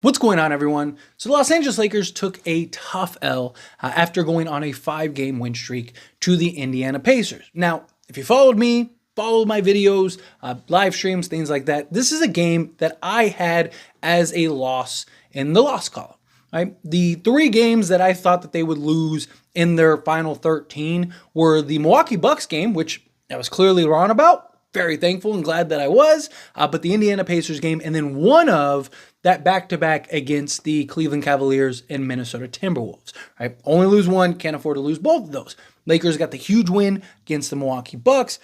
What's going on, everyone? So the Los Angeles Lakers took a tough L after going on a 5-game win streak to the Indiana Pacers. Now, if you followed my videos, live streams, things like that, this is a game that I had as a loss in the loss column. Right? The 3 games that I thought that they would lose in their final 13 were the Milwaukee Bucks game, which I was clearly wrong about. Very thankful and glad that I was, but the Indiana Pacers game, and then one of that back-to-back against the Cleveland Cavaliers and Minnesota Timberwolves. Right? Only lose one, can't afford to lose both of those. Lakers got the huge win against the Milwaukee Bucks,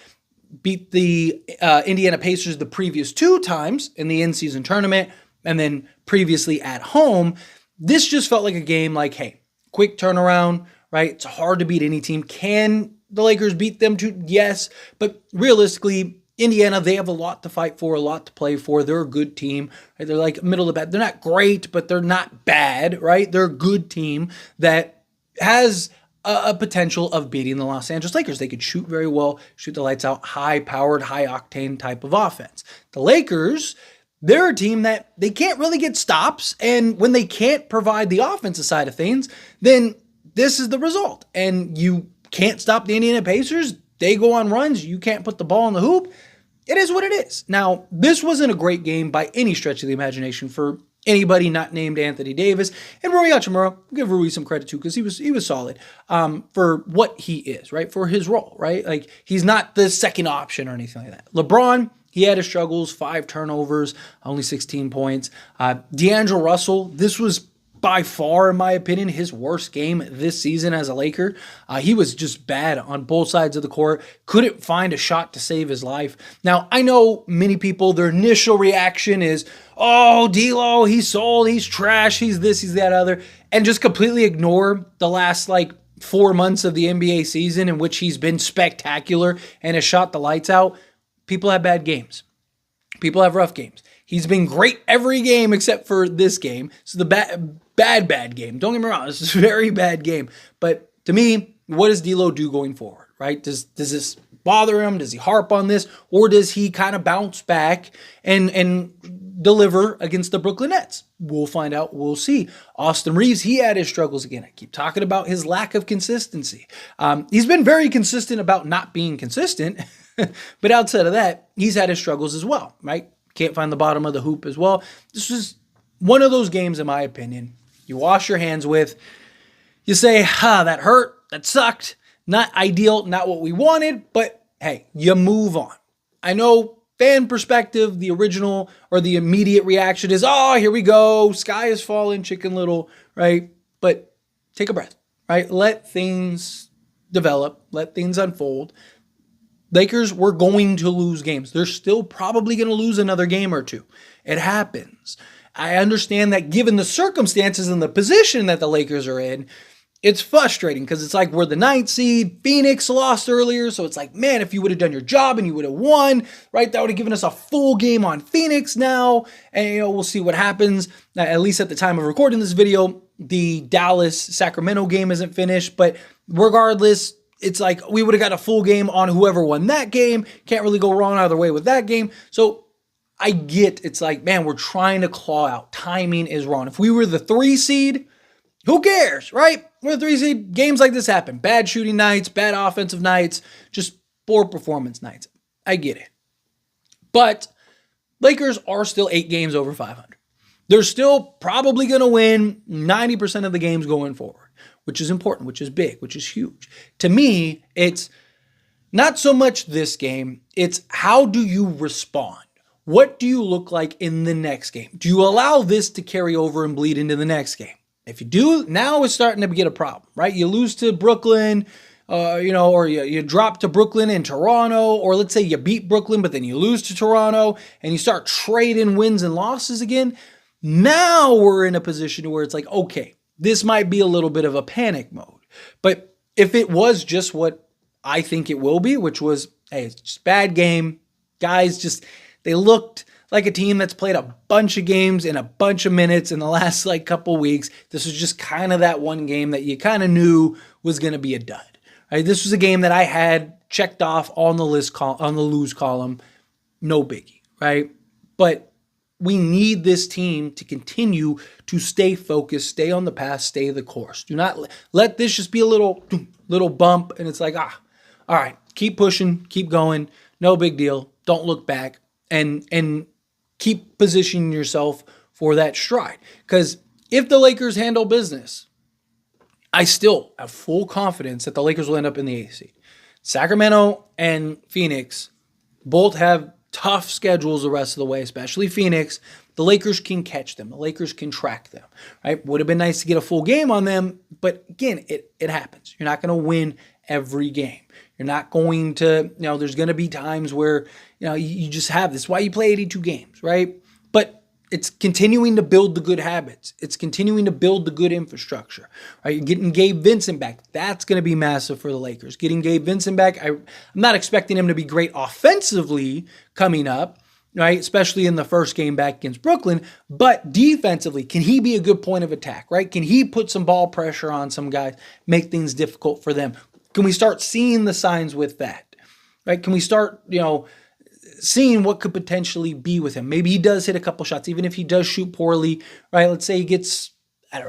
beat the Indiana Pacers the previous 2 times in the in-season tournament, and then previously at home. This just felt like a game like, hey, quick turnaround, right? It's hard to beat any team. Can the Lakers beat them too? Yes, but realistically, Indiana, they have a lot to fight for, a lot to play for. They're a good team. Right? They're like middle of the bad. They're not great, but they're not bad, right? They're a good team that has a potential of beating the Los Angeles Lakers. They could shoot very well, shoot the lights out, high-powered, high-octane type of offense. The Lakers, they're a team that they can't really get stops, and when they can't provide the offensive side of things, then this is the result. And you can't stop the Indiana Pacers. They go on runs. You can't put the ball in the hoop. It is what it is. Now, this wasn't a great game by any stretch of the imagination for anybody not named Anthony Davis. And Rui Hachimura, I'll give Rui some credit too, because he was solid for what he is, right? For his role, right? Like, he's not the second option or anything like that. LeBron, he had his struggles, 5 turnovers, only 16 points. D'Angelo Russell, this was by far, in my opinion, his worst game this season as a Laker. He was just bad on both sides of the court. Couldn't find a shot to save his life. Now, I know many people, their initial reaction is, oh, D'Lo, he's sold, he's trash, he's this, he's that other, and just completely ignore the last, 4 months of the NBA season in which he's been spectacular and has shot the lights out. People have bad games. People have rough games. He's been great every game except for this game. So the bad game. Don't get me wrong. This is a very bad game. But to me, what does D'Lo do going forward, right? Does this bother him? Does he harp on this? Or does he kind of bounce back and deliver against the Brooklyn Nets? We'll find out. We'll see. Austin Reeves, he had his struggles again. I keep talking about his lack of consistency. He's been very consistent about not being consistent. But outside of that, he's had his struggles as well, right? Can't find the bottom of the hoop as well. This was one of those games, in my opinion, you wash your hands with. You say, that hurt, that sucked, not ideal, not what we wanted, but hey, you move on. I know fan perspective, the original or the immediate reaction is, oh, here we go, sky is falling, Chicken Little, right? But take a breath, right? Let things develop, let things unfold. Lakers were going to lose games. They're still probably going to lose another game or 2. It happens. I understand that given the circumstances and the position that the Lakers are in, it's frustrating because it's like we're the 9th seed. Phoenix lost earlier, so it's like, man, if you would have done your job and you would have won, right, that would have given us a full game on Phoenix now. And we'll see what happens. At least at the time of recording this video, the Dallas-Sacramento game isn't finished, but regardless, it's like we would have got a full game on whoever won that game. Can't really go wrong either way with that game. So I get it's like, man, we're trying to claw out. Timing is wrong. If we were the 3 seed, who cares, right? We're the 3 seed. Games like this happen. Bad shooting nights, bad offensive nights, just poor performance nights. I get it. But Lakers are still 8 games over 500. They're still probably going to win 90% of the games going forward, which is important, which is big, which is huge. To me, it's not so much this game, it's how do you respond? What do you look like in the next game? Do you allow this to carry over and bleed into the next game? If you do, now it's starting to get a problem, right? You lose to Brooklyn, or you drop to Brooklyn and Toronto, or let's say you beat Brooklyn, but then you lose to Toronto, and you start trading wins and losses again. Now we're in a position where it's like, okay, this might be a little bit of a panic mode. But if it was just what I think it will be, which was, hey, it's just a bad game. Guys they looked like a team that's played a bunch of games in a bunch of minutes in the last couple weeks. This was just kind of that one game that you kind of knew was going to be a dud. Right? This was a game that I had checked off on the lose column. No biggie, right? But we need this team to continue to stay focused, stay on the path, stay the course. Do not let this just be a little bump and it's like, all right, keep pushing, keep going, no big deal. Don't look back and keep positioning yourself for that stride. Because if the Lakers handle business, I still have full confidence that the Lakers will end up in the 8th seed. Sacramento and Phoenix both have tough schedules the rest of the way, especially Phoenix. The Lakers can catch them. The Lakers can track them, right? Would have been nice to get a full game on them, but again, it happens. You're not going to win every game. You're not going to, there's going to be times where, you just have this. Why you play 82 games, right? But it's continuing to build the good habits. It's continuing to build the good infrastructure. Right? You're getting Gabe Vincent back. That's going to be massive for the Lakers. Getting Gabe Vincent back, I'm not expecting him to be great offensively coming up, right? Especially in the first game back against Brooklyn. But defensively, can he be a good point of attack, right? Can he put some ball pressure on some guys, make things difficult for them? Can we start seeing the signs with that, right? Can we start, seeing what could potentially be with him? Maybe he does hit a couple shots, even if he does shoot poorly, right? Let's say he gets,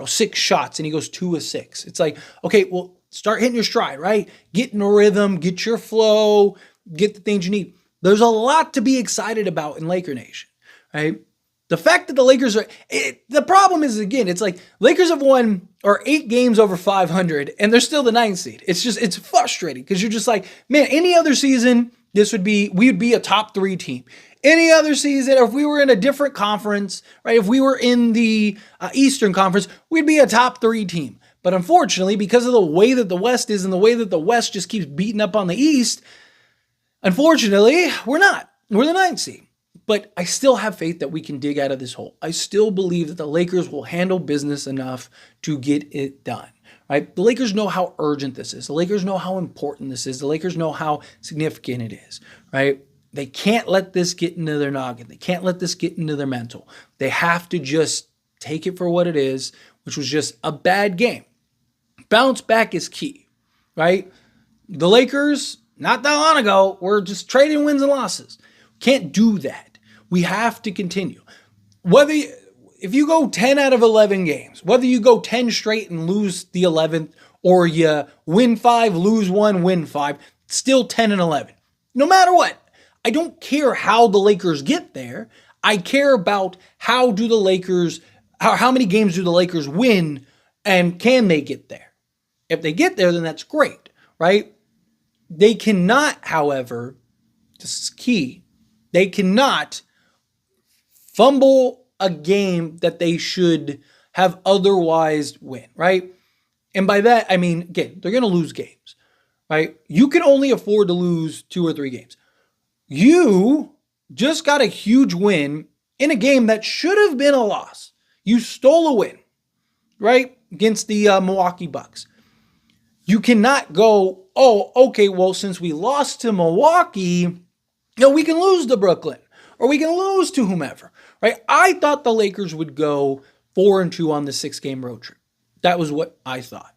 6 shots and he goes 2 of 6. It's like, okay, well, start hitting your stride, right? Get in a rhythm, get your flow, get the things you need. There's a lot to be excited about in Laker Nation, right? The fact that the Lakers the problem is, again, it's like Lakers have won 8 games over 500 and they're still the 9th seed. It's frustrating because you're just like, man, any other season, we'd be a top 3 team. Any other season, if we were in a different conference, right? If we were in the Eastern Conference, we'd be a top 3 team. But unfortunately, because of the way that the West is and the way that the West just keeps beating up on the East, unfortunately, we're not. We're the 9th seed. But I still have faith that we can dig out of this hole. I still believe that the Lakers will handle business enough to get it done. Right? The Lakers know how urgent this is. The Lakers know how important this is. The Lakers know how significant it is, right? They can't let this get into their noggin. They can't let this get into their mental. They have to just take it for what it is, which was just a bad game. Bounce back is key, right? The Lakers, not that long ago, were just trading wins and losses. Can't do that. We have to continue. If you go 10 out of 11 games, whether you go 10 straight and lose the 11th, or you win 5, lose 1, win 5, still 10 and 11. No matter what, I don't care how the Lakers get there. I care about how many games do the Lakers win and can they get there? If they get there, then that's great, right? They cannot, however, this is key, they cannot fumble a game that they should have otherwise win, right? And by that, I mean, again, they're going to lose games, right? You can only afford to lose 2 or 3 games. You just got a huge win in a game that should have been a loss. You stole a win, right? Against the Milwaukee Bucks. You cannot go, oh, okay, well, since we lost to Milwaukee, we can lose to Brooklyn or we can lose to whomever. Right? I thought the Lakers would go 4-2 on the 6-game road trip. That was what I thought.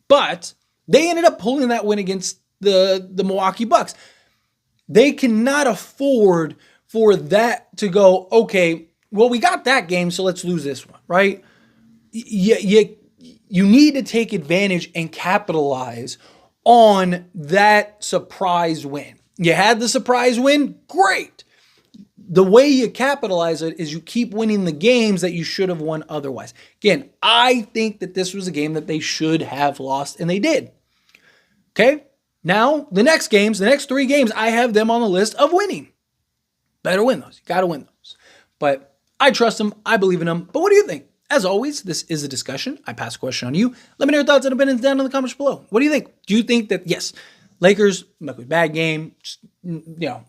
But they ended up pulling that win against the Milwaukee Bucks. They cannot afford for that to go, okay, well, we got that game, so let's lose this one, right? You need to take advantage and capitalize on that surprise win. You had the surprise win? Great. The way you capitalize it is you keep winning the games that you should have won otherwise. Again, I think that this was a game that they should have lost, and they did. Okay? Now, the next 3 games, I have them on the list of winning. Better win those. You got to win those. But I trust them. I believe in them. But what do you think? As always, this is a discussion. I pass a question on you. Let me know your thoughts and opinions down in the comments below. What do you think? Do you think that, yes, Lakers, bad game, just,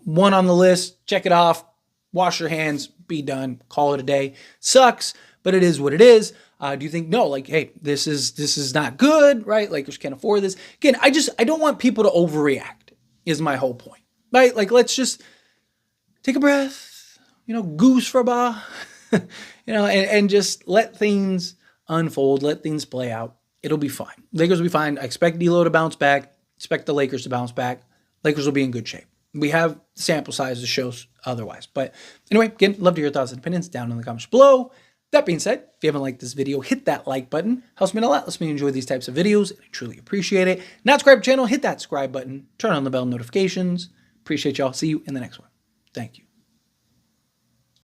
one on the list, check it off, wash your hands, be done, call it a day. Sucks, but it is what it is. Do you think, no, hey, this is not good, right? Lakers can't afford this. Again, I don't want people to overreact, is my whole point, right? Let's just take a breath, goose for a bar, and just let things unfold, let things play out. It'll be fine. Lakers will be fine. I expect D'Lo to bounce back. Expect the Lakers to bounce back. Lakers will be in good shape. We have sample size to show otherwise. But anyway, again, love to hear your thoughts and opinions down in the comments below. That being said, if you haven't liked this video, hit that like button. Helps me a lot, lets me enjoy these types of videos, and I truly appreciate it. Not subscribe to the channel, hit that subscribe button, turn on the bell notifications. Appreciate y'all. See you in the next one. Thank you.